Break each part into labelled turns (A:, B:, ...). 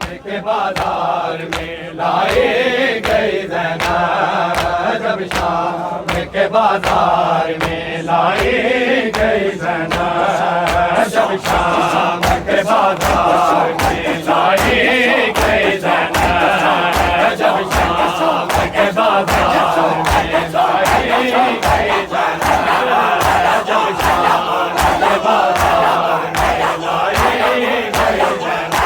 A: के बाजार में लाई गई ज़ैनब, जब शाम के बाजार में लाई गई ज़ैनब, जब शाम के बाजार में लाई गई ज़ैनब, जब शाम के बाजार में लाई गई ज़ैनब, जब शाम के बाजार में लाई गई ज़ैनब,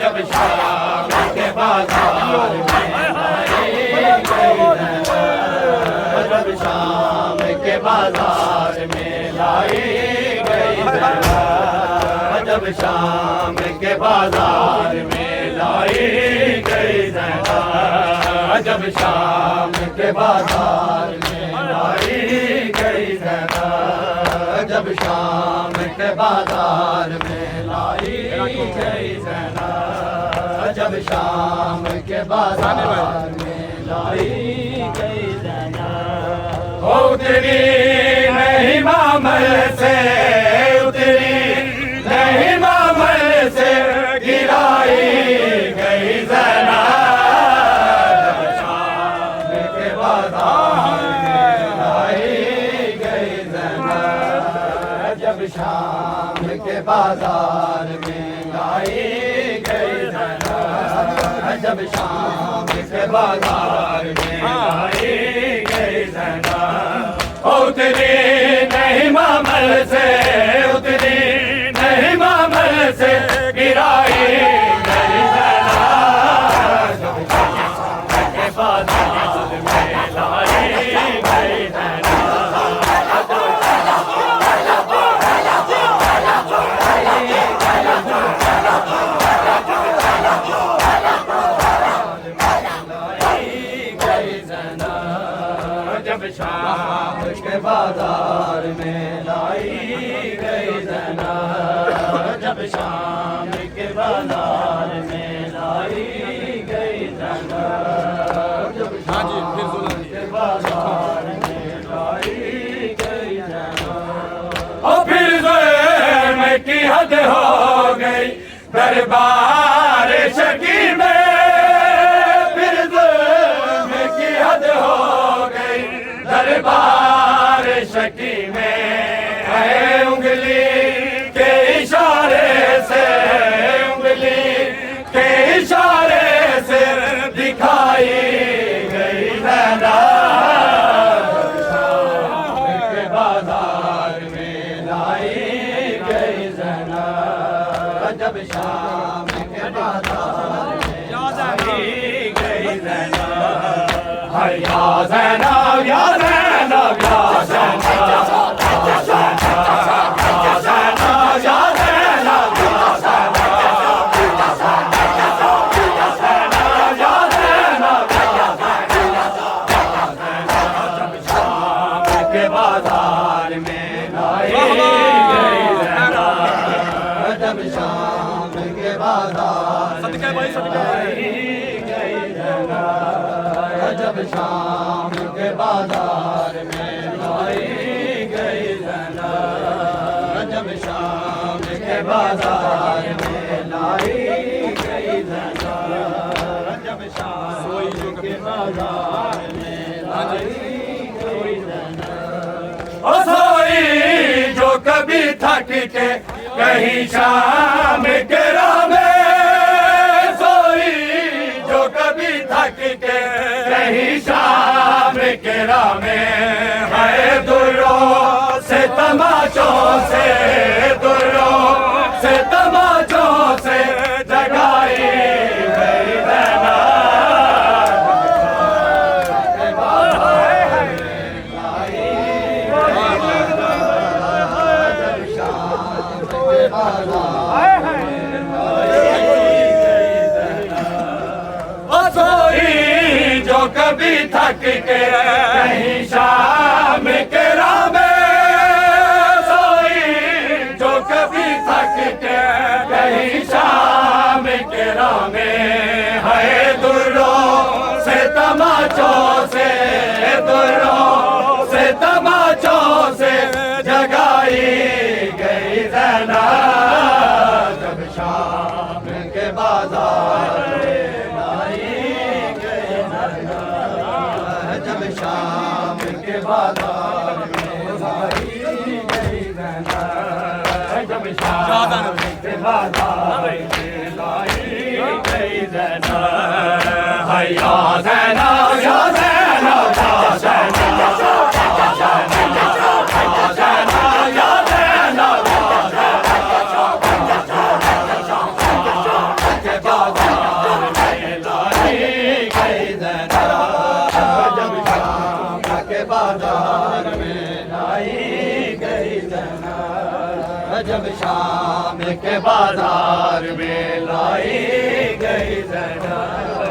A: जब शाम के बाजार में लाई गई ज़ैनब, जब शाम के बाजार में लाई गई ज़ैनब, जब शाम के बाजार में लाई गई ज़ैनब, जब शाम के बाजार में लाई गई ज़ैनब, जब शाम के बाजार में लाई गई ज़ैनब, जब शाम के बाजार में लाई गई ज़ैनब। उतरी नहीं मामल से, उतरी नहीं मामल से गिराई गई ज़ैनब, जब शाम के बाजार में लाई गई ज़ैनब, जब शाम के बाजार में लाई गई ज़ैनब, जब शाम के बाजार में लाई गई ज़ैनब। उतरी नहीं मामल से, उतरी नहीं मामल से गिराई गई ज़ैनब, जब शाम के बाजार में लाई गई ज़ैनब। जब शाम के बाजार में लाई गई ज़ैनब, जब शाम के बाजार में लाई गई ज़ैनब, जब शाम के बाजार में लाई गई ज़ैनब। और फिर ज़ुल्म की हद हो गई दरबार शकी में, फिर ज़ुल्म की हद हो गई दरबार शकी में, है उंगली के इशारे से, उंगली के इशारे से दिखाई गई ज़ैनब, शाम के बाजार में लाई गई ज़ैनब, जब शाम के बाजार में लाई गई ज़ैनब। या ज़ैनब, या ज़ैनब, या ज़ैनब, या ज़ैनब, या ज़ैनब, या ज़ैनब, या ज़ैनब, या ज़ैनब, जब शाम के बाजार में लाई गई ज़ैनब, जब शाम के बाजार में लाई गई ज़ैनब, जब शाम के बाजार में लाई गई ज़ैनब, जब शाम के बाजार में लाई गई ज़ैनब, जब शाम के बाजार में लाई गई ज़ैनब। ओ सोई जो कभी थक के कहीं शाम के राह में, सोई जो कभी थक के कहीं शाम के राह में, है दुर्रों से तमाचों से, दुर्रों से तमाचों से जगाई गई ज़ैनब, के बाजार में लाई गई ज़ैनब, जब शाम के बाजार में लाई गई ज़ैनब। ओ सोई जो कभी थक के कहीं शाम के राह में, सोई जो कभी थक के कहीं शाम के राह में, है दुर्रों से तमाचों से, दुर्रों से तमाचों से जगाई गई ज़ैनब, जब शाम के बाजार में लाई गई ज़ैनब, जब शाम के बाजार में लाई गई ज़ैनब, जब शाम के बाजार में लाई गई ज़ैनब। या ज़ैनब या ज़ैनब या ज़ैनब बाजार में लाई गई ज़ैनब, जब शाम के बाजार में लाई गई ज़ैनब,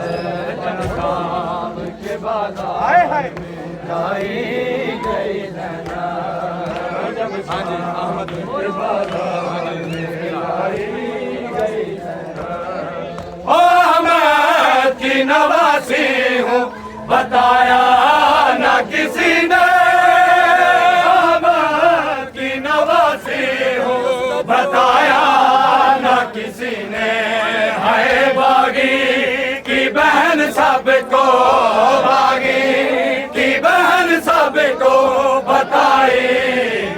A: जब शाम के बाजार में लाई गई ज़ैनब, जब शाम के बाजार में लाई गई ज़ैनब। ओ मैं की नवासी हूँ बताया ना किसी ने, की नवासी हूँ बताया ना किसी ने, है बागी की बहन सबको, बागी की बहन सबको बताई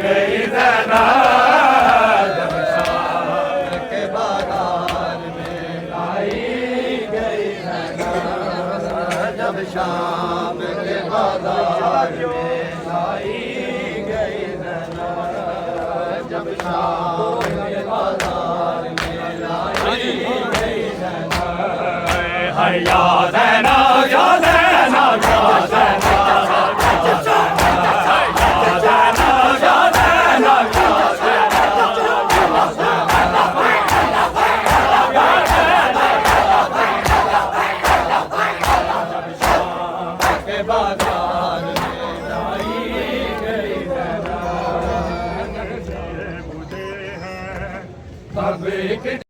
A: गई ज़ैनब, जब शाम के बाजार में लाई गई ज़ैनब, जब शाम के बाजार में लाई गई ज़ैनब, जब शाम के बाजार में लाई गई ज़ैनब। या ज़ैनब या ज़ैनब या ज़ैनब बाजार में लाई गई ज़ैनब, बुझे हैं तब एक